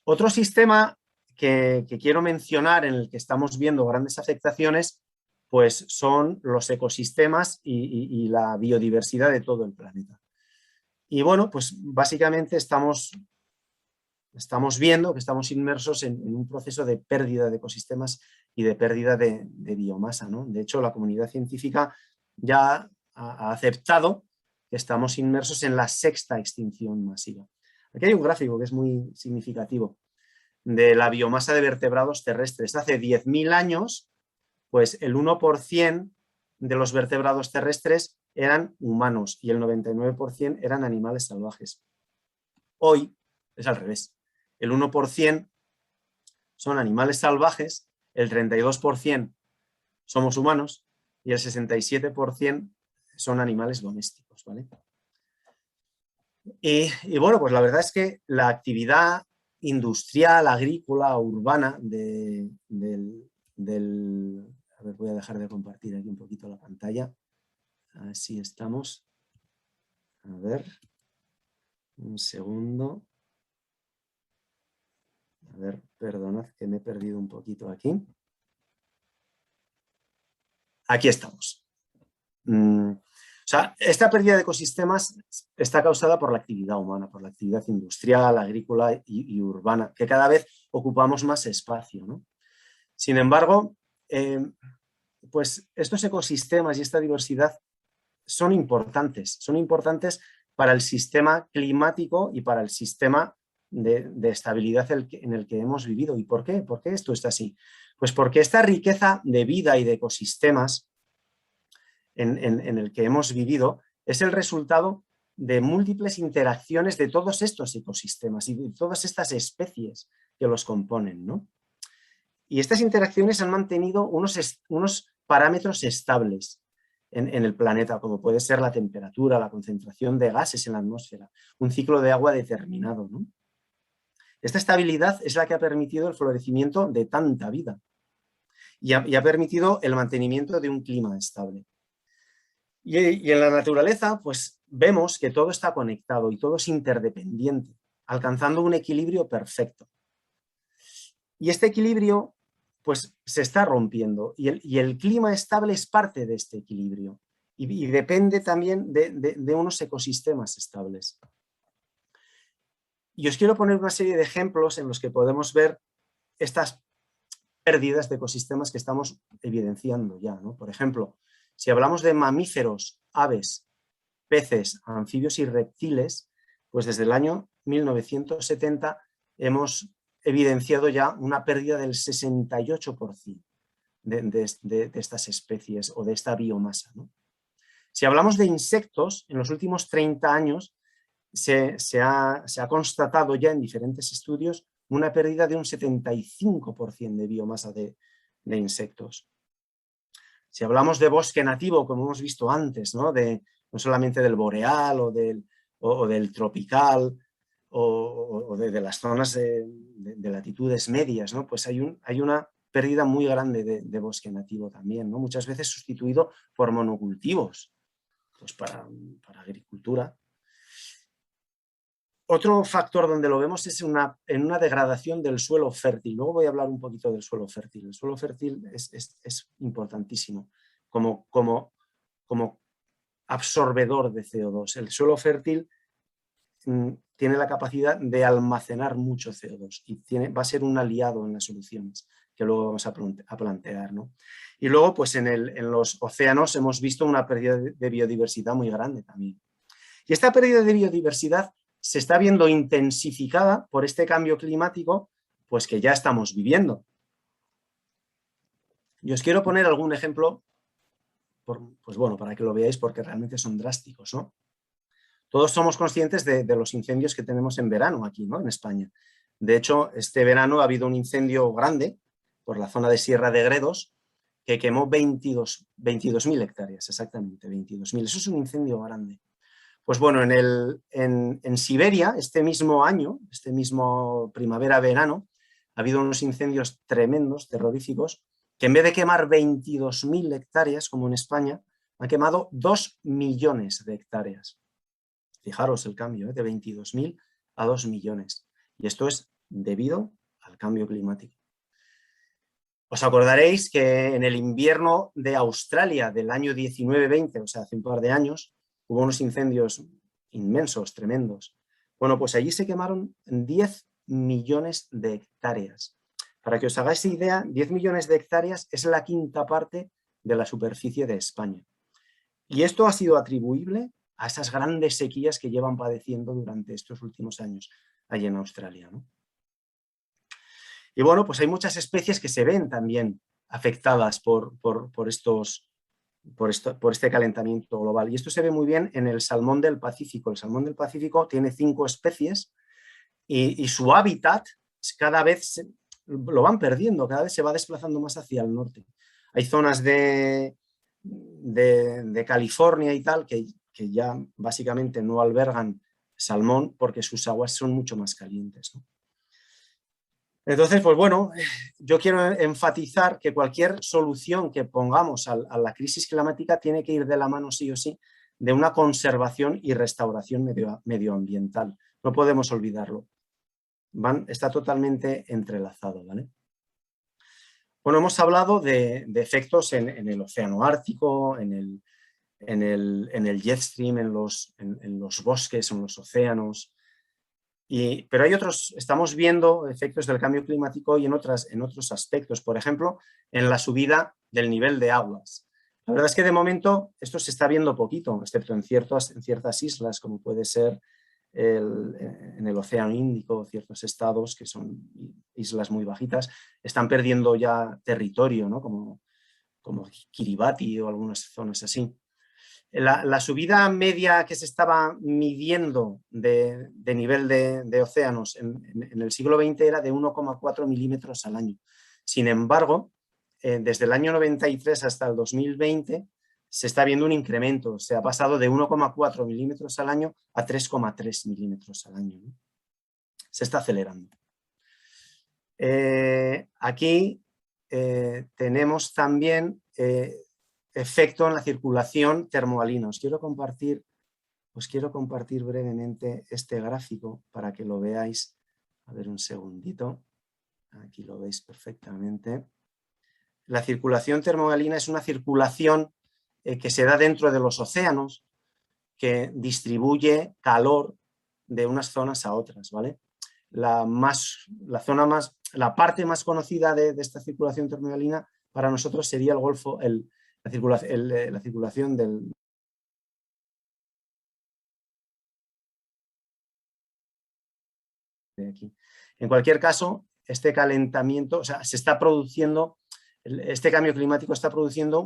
Otro sistema que quiero mencionar en el que estamos viendo grandes afectaciones, pues son los ecosistemas y la biodiversidad de todo el planeta. Y bueno, pues básicamente estamos viendo que estamos inmersos en un proceso de pérdida de ecosistemas y de pérdida de biomasa, ¿no? De hecho, la comunidad científica ya ha aceptado que estamos inmersos en la 6ª extinción masiva. Aquí hay un gráfico que es muy significativo de la biomasa de vertebrados terrestres. Hace 10.000 años, pues el 1% de los vertebrados terrestres eran humanos y el 99% eran animales salvajes. Hoy es al revés. El 1% son animales salvajes, el 32% somos humanos y el 67% son animales domésticos, ¿vale? Y bueno, pues la verdad es que la actividad industrial, agrícola, urbana a ver, voy a dejar de compartir aquí un poquito la pantalla. Así estamos. A ver, un segundo. A ver, perdonad que me he perdido un poquito aquí. Aquí estamos. O sea, esta pérdida de ecosistemas está causada por la actividad humana, por la actividad industrial, agrícola y urbana, que cada vez ocupamos más espacio, ¿no? Sin embargo, pues estos ecosistemas y esta diversidad son importantes para el sistema climático y para el sistema de estabilidad en el que hemos vivido. ¿Y por qué? ¿Por qué esto está así? Pues porque esta riqueza de vida y de ecosistemas en el que hemos vivido es el resultado de múltiples interacciones de todos estos ecosistemas y de todas estas especies que los componen, ¿no? Y estas interacciones han mantenido unos parámetros estables en el planeta, como puede ser la temperatura, la concentración de gases en la atmósfera, un ciclo de agua determinado, ¿no? Esta estabilidad es la que ha permitido el florecimiento de tanta vida y ha permitido el mantenimiento de un clima estable. Y en la naturaleza, pues vemos que todo está conectado y todo es interdependiente, alcanzando un equilibrio perfecto. Y este equilibrio, pues se está rompiendo y el clima estable es parte de este equilibrio y depende también de unos ecosistemas estables. Y os quiero poner una serie de ejemplos en los que podemos ver estas pérdidas de ecosistemas que estamos evidenciando ya, ¿no? Por ejemplo, si hablamos de mamíferos, aves, peces, anfibios y reptiles, pues desde el año 1970 hemos evidenciado ya una pérdida del 68% de estas especies o de esta biomasa, ¿no? Si hablamos de insectos, en los últimos 30 años se ha constatado ya en diferentes estudios una pérdida de un 75% de biomasa de insectos. Si hablamos de bosque nativo, como hemos visto antes, ¿no? No solamente del boreal o del tropical o de las zonas de latitudes medias, ¿no? Pues hay una pérdida muy grande de bosque nativo también, ¿no? Muchas veces sustituido por monocultivos, pues para agricultura. Otro factor donde lo vemos es en una degradación del suelo fértil. Luego voy a hablar un poquito del suelo fértil. El suelo fértil es importantísimo como absorbedor de CO2. El suelo fértil tiene la capacidad de almacenar mucho CO2 y va a ser un aliado en las soluciones que luego vamos a plantear, ¿no? Y luego, pues en los océanos hemos visto una pérdida de biodiversidad muy grande también. Y esta pérdida de biodiversidad se está viendo intensificada por este cambio climático, pues que ya estamos viviendo. Y os quiero poner algún ejemplo, pues bueno, para que lo veáis, porque realmente son drásticos, ¿no? Todos somos conscientes de los incendios que tenemos en verano aquí, ¿no? En España. De hecho, este verano ha habido un incendio grande por la zona de Sierra de Gredos que quemó 22.000 hectáreas, exactamente, 22.000. Eso es un incendio grande. Pues bueno, en Siberia, este mismo año, este mismo primavera-verano, ha habido unos incendios tremendos, terroríficos, que en vez de quemar 22.000 hectáreas, como en España, han quemado 2 millones de hectáreas. Fijaros el cambio, de 22.000 a 2 millones. Y esto es debido al cambio climático. Os acordaréis que en el invierno de Australia del año 19-20, o sea, hace un par de años, hubo unos incendios inmensos, tremendos. Bueno, pues allí se quemaron 10 millones de hectáreas. Para que os hagáis idea, 10 millones de hectáreas es la quinta parte de la superficie de España. Y esto ha sido atribuible a esas grandes sequías que llevan padeciendo durante estos últimos años allí en Australia, ¿no? Y bueno, pues hay muchas especies que se ven también afectadas por este calentamiento global. Y esto se ve muy bien en el salmón del Pacífico. El salmón del Pacífico tiene 5 especies y su hábitat cada vez lo van perdiendo, cada vez se va desplazando más hacia el norte. Hay zonas de California y tal que ya básicamente no albergan salmón porque sus aguas son mucho más calientes, ¿no? Entonces, pues bueno, yo quiero enfatizar que cualquier solución que pongamos a la crisis climática tiene que ir de la mano sí o sí de una conservación y restauración medioambiental. No podemos olvidarlo. Está totalmente entrelazado, ¿vale? Bueno, hemos hablado de efectos en el océano Ártico, en el jet stream, en los bosques, en los océanos. Pero hay otros, estamos viendo efectos del cambio climático y en otros aspectos, por ejemplo, en la subida del nivel de aguas. La verdad es que de momento esto se está viendo poquito, excepto en ciertas islas, como puede ser en el Océano Índico, ciertos estados que son islas muy bajitas, están perdiendo ya territorio, ¿no? como Kiribati o algunas zonas así. La subida media que se estaba midiendo de nivel de océanos en el siglo XX era de 1,4 milímetros al año. Sin embargo, desde el año 93 hasta el 2020 se está viendo un incremento. Se ha pasado de 1,4 milímetros al año a 3,3 milímetros al año, ¿no? Se está acelerando. Aquí tenemos también efecto en la circulación termohalina. Os quiero compartir brevemente este gráfico para que lo veáis. A ver, un segundito. Aquí lo veis perfectamente. La circulación termohalina es una circulación que se da dentro de los océanos, que distribuye calor de unas zonas a otras, ¿vale? La parte más conocida de esta circulación termohalina para nosotros sería el Golfo, la circulación del de aquí. En cualquier caso, este calentamiento, o sea, se está produciendo, este cambio climático está produciendo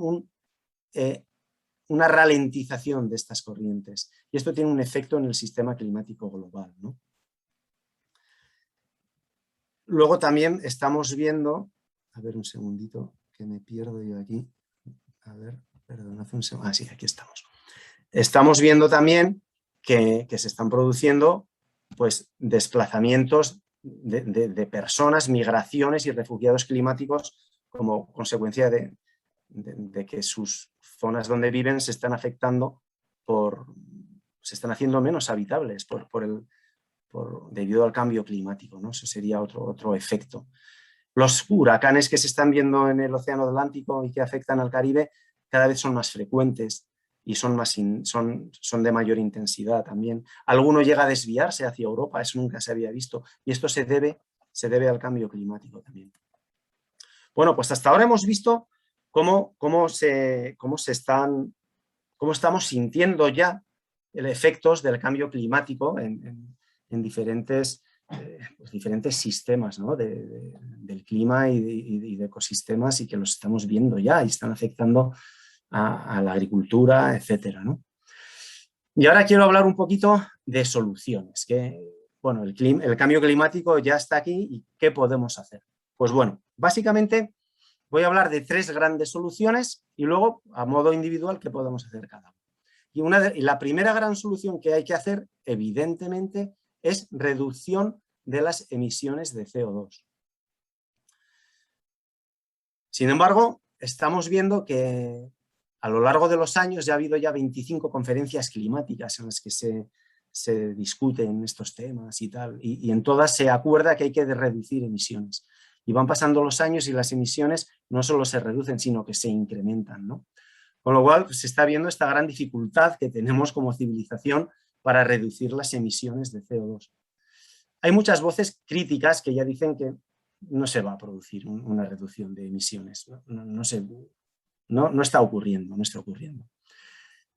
una ralentización de estas corrientes. Y esto tiene un efecto en el sistema climático global, ¿no? Luego también estamos viendo, a ver un segundito, que me pierdo yo aquí. A ver, perdón, hace un segundo. Ah, sí, aquí estamos. Estamos viendo también que se están produciendo pues, desplazamientos de personas, migraciones y refugiados climáticos como consecuencia de que sus zonas donde viven se están afectando se están haciendo menos habitables debido al cambio climático, ¿no? Eso sería otro efecto. Los huracanes que se están viendo en el Océano Atlántico y que afectan al Caribe cada vez son más frecuentes y son de mayor intensidad también. Alguno llega a desviarse hacia Europa, eso nunca se había visto, y esto se debe al cambio climático también. Bueno, pues hasta ahora hemos visto cómo estamos sintiendo ya los efectos del cambio climático en diferentes, diferentes sistemas, ¿no? del clima y de ecosistemas, y que los estamos viendo ya y están afectando a la agricultura, etcétera, ¿no? Y ahora quiero hablar un poquito de soluciones, que bueno, el cambio climático ya está aquí y ¿qué podemos hacer? Pues bueno, básicamente voy a hablar de 3 grandes soluciones y luego a modo individual qué podemos hacer cada uno. Y la primera gran solución que hay que hacer, evidentemente, es reducción de las emisiones de CO2. Sin embargo, estamos viendo que a lo largo de los años ya ha habido ya 25 conferencias climáticas en las que se discuten estos temas y tal, y en todas se acuerda que hay que reducir emisiones. Y van pasando los años y las emisiones no solo se reducen, sino que se incrementan, ¿no? Con lo cual, pues, se está viendo esta gran dificultad que tenemos como civilización para reducir las emisiones de CO2. Hay muchas voces críticas que ya dicen que no se va a producir una reducción de emisiones. No está ocurriendo, no está ocurriendo.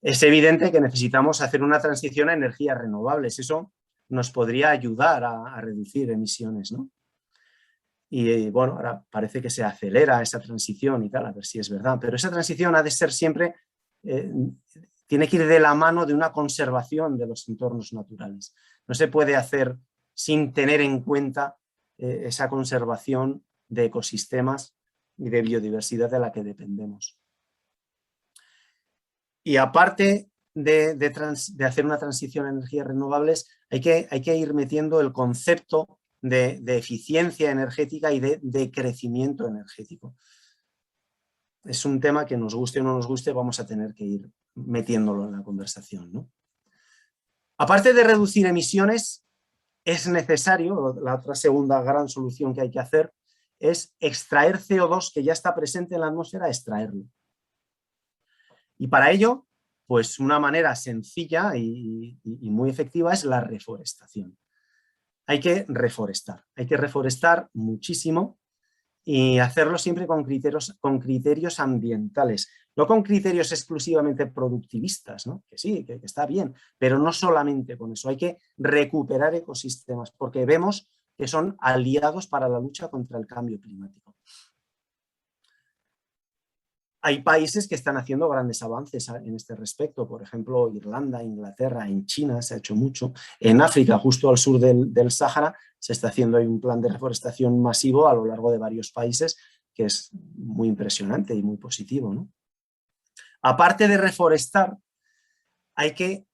Es evidente que necesitamos hacer una transición a energías renovables. Eso nos podría ayudar a reducir emisiones, ¿no? Y bueno, ahora parece que se acelera esa transición y tal, a ver si es verdad. Pero esa transición ha de ser siempre, tiene que ir de la mano de una conservación de los entornos naturales. No se puede hacer sin tener en cuenta esa conservación de ecosistemas y de biodiversidad de la que dependemos. Y aparte de hacer una transición a energías renovables, hay que ir metiendo el concepto de eficiencia energética y de crecimiento energético. Es un tema que nos guste o no nos guste, vamos a tener que ir metiéndolo en la conversación, ¿no? Aparte de reducir emisiones, es necesario, la otra segunda gran solución que hay que hacer, es extraer CO2 que ya está presente en la atmósfera, extraerlo. Y para ello, pues una manera sencilla y muy efectiva es la reforestación. Hay que reforestar muchísimo y hacerlo siempre con criterios ambientales, no con criterios exclusivamente productivistas, ¿no? Que sí, que está bien, pero no solamente con eso, hay que recuperar ecosistemas porque vemos que son aliados para la lucha contra el cambio climático. Hay países que están haciendo grandes avances en este respecto, por ejemplo, Irlanda, Inglaterra, en China se ha hecho mucho, en África, justo al sur del Sáhara, se está haciendo ahí un plan de reforestación masivo a lo largo de varios países que es muy impresionante y muy positivo, ¿no? Aparte de reforestar, hay que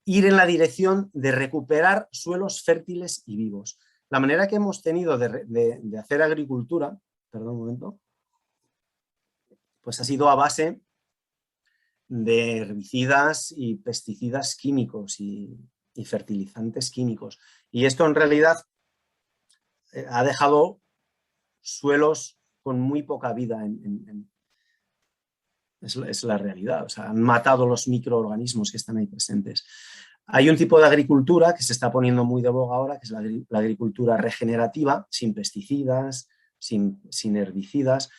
ir en la dirección de recuperar suelos fértiles y vivos. La manera que hemos tenido de hacer agricultura, perdón un momento, pues ha sido a base de herbicidas y pesticidas químicos y fertilizantes químicos. Y esto en realidad ha dejado suelos con muy poca vida. Es la realidad. O sea, han matado los microorganismos que están ahí presentes. Hay un tipo de agricultura que se está poniendo muy de boga ahora, que es la agricultura regenerativa, sin pesticidas, sin herbicidas,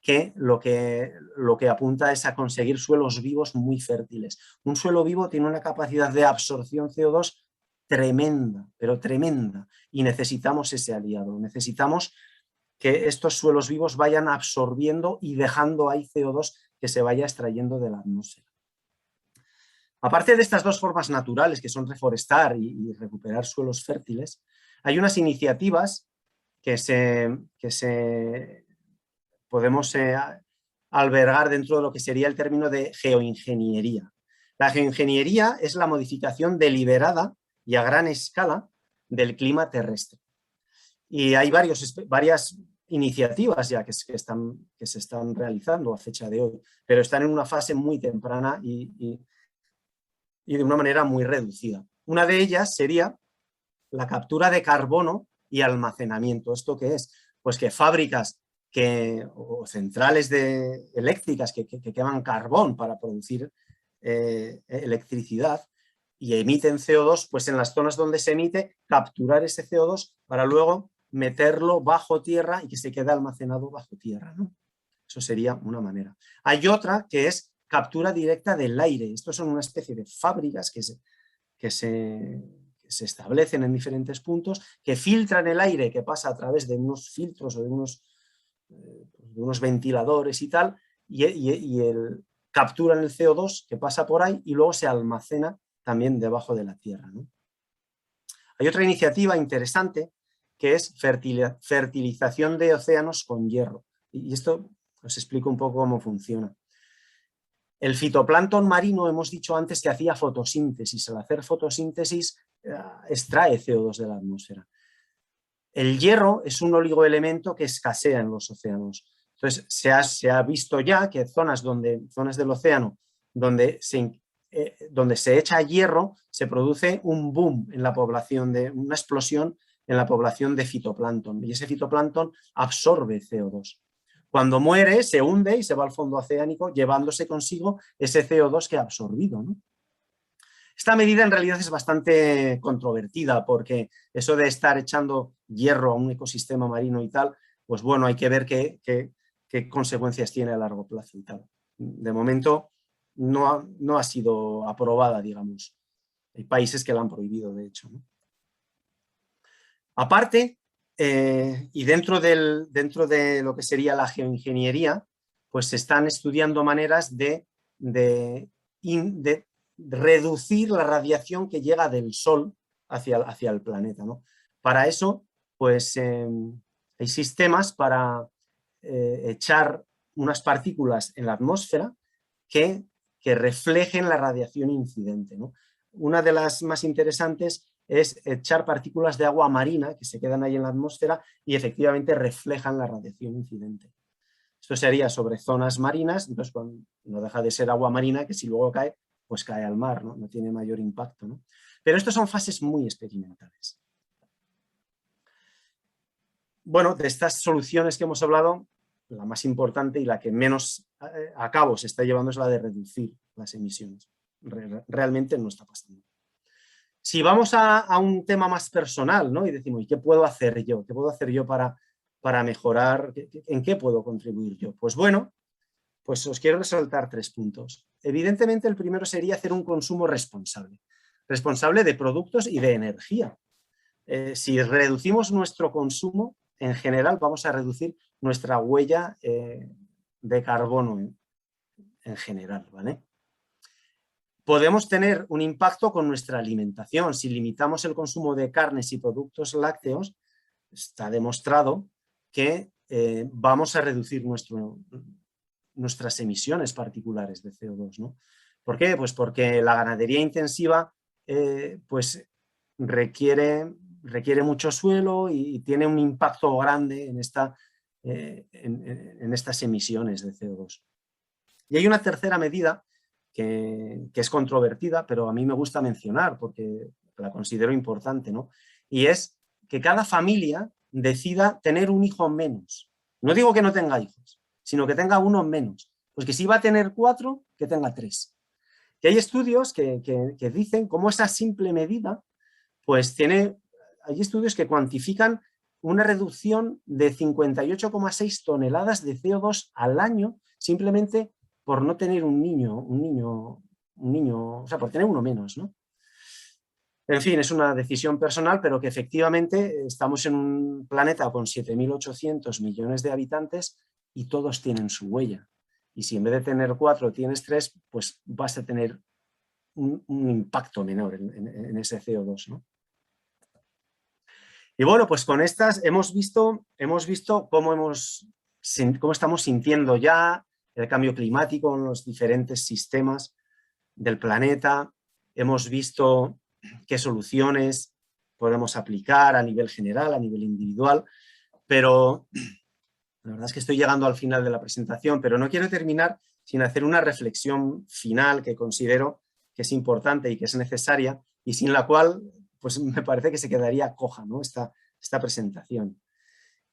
que lo que apunta es a conseguir suelos vivos muy fértiles. Un suelo vivo tiene una capacidad de absorción CO2 tremenda, pero tremenda, y necesitamos ese aliado. Necesitamos que estos suelos vivos vayan absorbiendo y dejando ahí CO2 que se vaya extrayendo de la atmósfera. Aparte de estas dos formas naturales, que son reforestar y recuperar suelos fértiles, hay unas iniciativas que podemos albergar dentro de lo que sería el término de geoingeniería. La geoingeniería es la modificación deliberada y a gran escala del clima terrestre. Y hay varias iniciativas ya que se están realizando a fecha de hoy, pero están en una fase muy temprana y de una manera muy reducida. Una de ellas sería la captura de carbono y almacenamiento. ¿Esto qué es? Pues que fábricas o centrales eléctricas que queman carbón para producir electricidad y emiten CO2, pues en las zonas donde se emite, capturar ese CO2 para luego meterlo bajo tierra y que se quede almacenado bajo tierra, ¿no? Eso sería una manera. Hay otra que es captura directa del aire. Estos son una especie de fábricas que se establecen en diferentes puntos, que filtran el aire que pasa a través de unos filtros o de unos ventiladores y tal, capturan el CO2 que pasa por ahí y luego se almacena también debajo de la tierra, ¿no? Hay otra iniciativa interesante que es fertilización de océanos con hierro. Y esto os explico un poco cómo funciona. El fitoplancton marino, hemos dicho antes que hacía fotosíntesis. Al hacer fotosíntesis extrae CO2 de la atmósfera. El hierro es un oligoelemento que escasea en los océanos. Entonces, se ha visto ya que zonas del océano donde se echa hierro, se produce un boom en la población, una explosión en la población de fitoplancton. Y ese fitoplancton absorbe CO2. Cuando muere, se hunde y se va al fondo oceánico, llevándose consigo ese CO2 que ha absorbido, ¿no? Esta medida en realidad es bastante controvertida, porque eso de estar echando hierro a un ecosistema marino y tal, pues bueno, hay que ver qué consecuencias tiene a largo plazo y tal. De momento no ha sido aprobada, digamos. Hay países que la han prohibido, de hecho, ¿no? Aparte, y dentro de lo que sería la geoingeniería, pues se están estudiando maneras de reducir la radiación que llega del Sol hacia el planeta, ¿no? Para eso, pues hay sistemas para echar unas partículas en la atmósfera que reflejen la radiación incidente, ¿no? Una de las más interesantes es echar partículas de agua marina que se quedan ahí en la atmósfera y efectivamente reflejan la radiación incidente. Esto se haría sobre zonas marinas, entonces no deja de ser agua marina que si luego cae, pues cae al mar, ¿no? No tiene mayor impacto, ¿no? Pero estas son fases muy experimentales. Bueno, de estas soluciones que hemos hablado, la más importante y la que menos a cabo se está llevando es la de reducir las emisiones. Realmente no está pasando. Si vamos a un tema más personal, ¿no? Y decimos, ¿y qué puedo hacer yo? ¿Qué puedo hacer yo para mejorar? ¿En qué puedo contribuir yo? Pues bueno, pues os quiero resaltar 3 puntos. Evidentemente, el primero sería hacer un consumo responsable. Responsable de productos y de energía. Si reducimos nuestro consumo, en general vamos a reducir nuestra huella de carbono en general, ¿vale? Podemos tener un impacto con nuestra alimentación. Si limitamos el consumo de carnes y productos lácteos, está demostrado que vamos a reducir nuestras emisiones particulares de CO2, ¿no? ¿Por qué? Pues porque la ganadería intensiva pues requiere mucho suelo y tiene un impacto grande en estas emisiones de CO2. Y hay una tercera medida que es controvertida, pero a mí me gusta mencionar porque la considero importante, ¿no? Y es que cada familia decida tener un hijo menos. No digo que no tenga hijos, sino que tenga uno menos. Pues que si va a tener 4, que tenga 3. Que hay estudios que dicen cómo esa simple medida, pues hay estudios que cuantifican una reducción de 58,6 toneladas de CO2 al año simplemente por no tener un niño, o sea, por tener uno menos, ¿no? En fin, es una decisión personal, pero que efectivamente estamos en un planeta con 7.800 millones de habitantes y todos tienen su huella. Y si en vez de tener 4 tienes 3, pues vas a tener un impacto menor en ese CO2, ¿no? Y bueno, pues con estas hemos visto cómo estamos sintiendo ya el cambio climático en los diferentes sistemas del planeta. Hemos visto qué soluciones podemos aplicar a nivel general, a nivel individual, pero la verdad es que estoy llegando al final de la presentación, pero no quiero terminar sin hacer una reflexión final que considero que es importante y que es necesaria y sin la cual pues me parece que se quedaría coja, ¿no? esta presentación.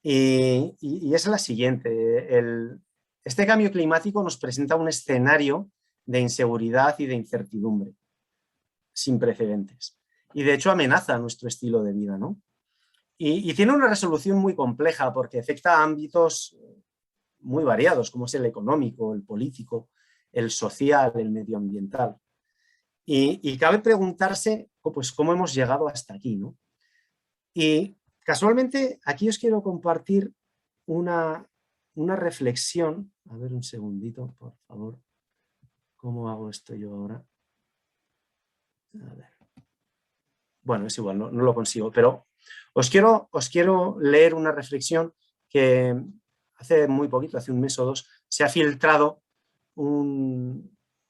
Y es la siguiente. Este cambio climático nos presenta un escenario de inseguridad y de incertidumbre sin precedentes. Y de hecho amenaza nuestro estilo de vida, ¿no? Y tiene una resolución muy compleja porque afecta a ámbitos muy variados, como es el económico, el político, el social, el medioambiental. Y cabe preguntarse, pues, cómo hemos llegado hasta aquí, ¿no? Y casualmente aquí os quiero compartir una reflexión. A ver, un segundito, por favor. ¿Cómo hago esto yo ahora? A ver. Bueno, es igual, no lo consigo, pero os quiero leer una reflexión que hace muy poquito, hace un mes o dos, se ha filtrado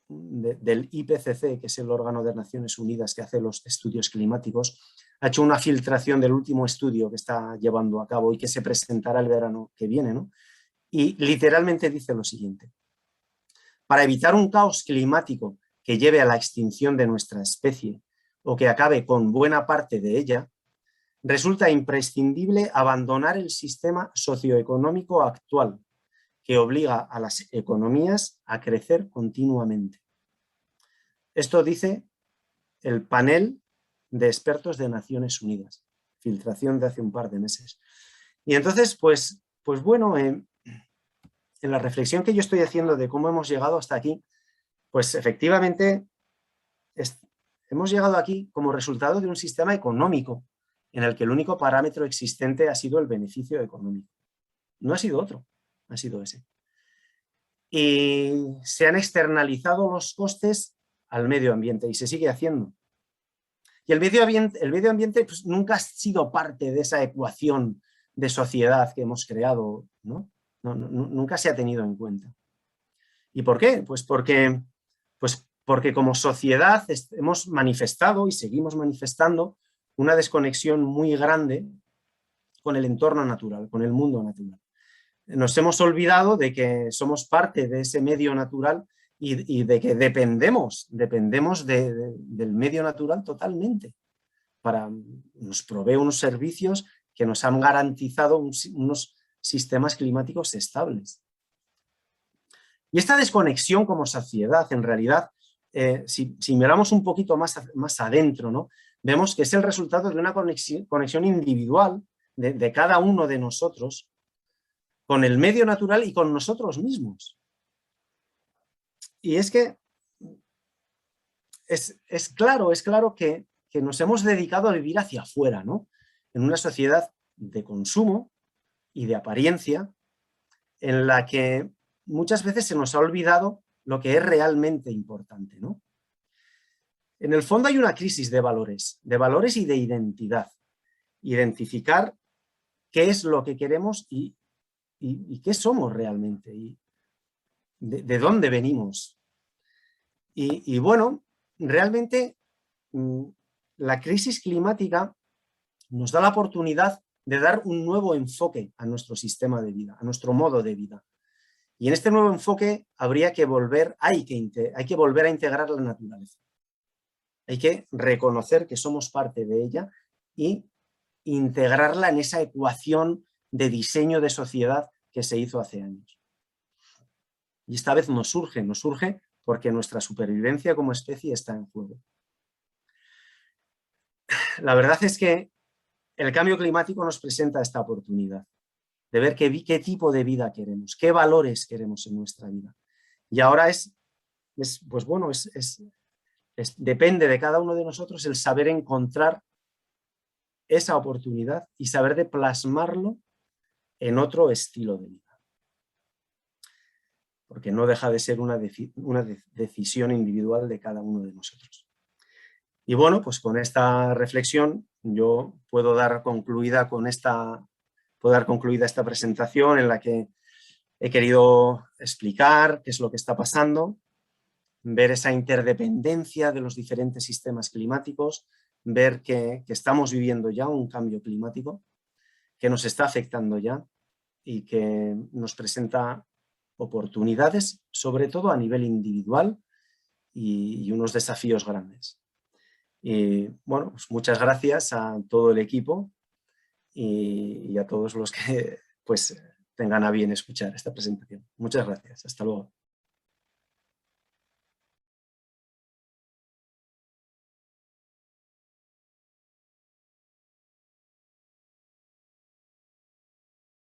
del IPCC, que es el órgano de Naciones Unidas que hace los estudios climáticos, ha hecho una filtración del último estudio que está llevando a cabo y que se presentará el verano que viene, ¿no? Y literalmente dice lo siguiente: para evitar un caos climático que lleve a la extinción de nuestra especie o que acabe con buena parte de ella, resulta imprescindible abandonar el sistema socioeconómico actual, que obliga a las economías a crecer continuamente. Esto dice el panel de expertos de Naciones Unidas, filtración de hace un par de meses. Y entonces, pues bueno, en la reflexión que yo estoy haciendo de cómo hemos llegado hasta aquí, pues efectivamente hemos llegado aquí como resultado de un sistema económico en el que el único parámetro existente ha sido el beneficio económico. No ha sido otro, ha sido ese. Y se han externalizado los costes al medio ambiente y se sigue haciendo. Y el medio ambiente pues, nunca ha sido parte de esa ecuación de sociedad que hemos creado, ¿no? Nunca se ha tenido en cuenta. ¿Y por qué? Pues porque como sociedad hemos manifestado y seguimos manifestando una desconexión muy grande con el entorno natural, con el mundo natural. Nos hemos olvidado de que somos parte de ese medio natural y de que dependemos del medio natural totalmente. Nos provee unos servicios que nos han garantizado unos sistemas climáticos estables. Y esta desconexión como sociedad, en realidad, si miramos un poquito más adentro, ¿no? Vemos que es el resultado de una conexión individual de cada uno de nosotros con el medio natural y con nosotros mismos. Y es que es claro que nos hemos dedicado a vivir hacia afuera, ¿no? En una sociedad de consumo y de apariencia en la que muchas veces se nos ha olvidado lo que es realmente importante, ¿no? En el fondo hay una crisis de valores y de identidad. Identificar qué es lo que queremos y qué somos realmente y de dónde venimos. Y bueno, realmente la crisis climática nos da la oportunidad de dar un nuevo enfoque a nuestro sistema de vida, a nuestro modo de vida. Y en este nuevo enfoque hay que volver a integrar la naturaleza. Hay que reconocer que somos parte de ella y integrarla en esa ecuación de diseño de sociedad que se hizo hace años. Y esta vez nos surge porque nuestra supervivencia como especie está en juego. La verdad es que el cambio climático nos presenta esta oportunidad de ver qué tipo de vida queremos, qué valores queremos en nuestra vida. Y ahora depende de cada uno de nosotros el saber encontrar esa oportunidad y saber de plasmarlo en otro estilo de vida. Porque no deja de ser una decisión individual de cada uno de nosotros. Y bueno, pues con esta reflexión yo puedo dar concluida esta presentación en la que he querido explicar qué es lo que está pasando, ver esa interdependencia de los diferentes sistemas climáticos, ver que estamos viviendo ya un cambio climático que nos está afectando ya y que nos presenta oportunidades, sobre todo a nivel individual y unos desafíos grandes. Y bueno, pues muchas gracias a todo el equipo y a todos los que pues tengan a bien escuchar esta presentación. Muchas gracias. Hasta luego.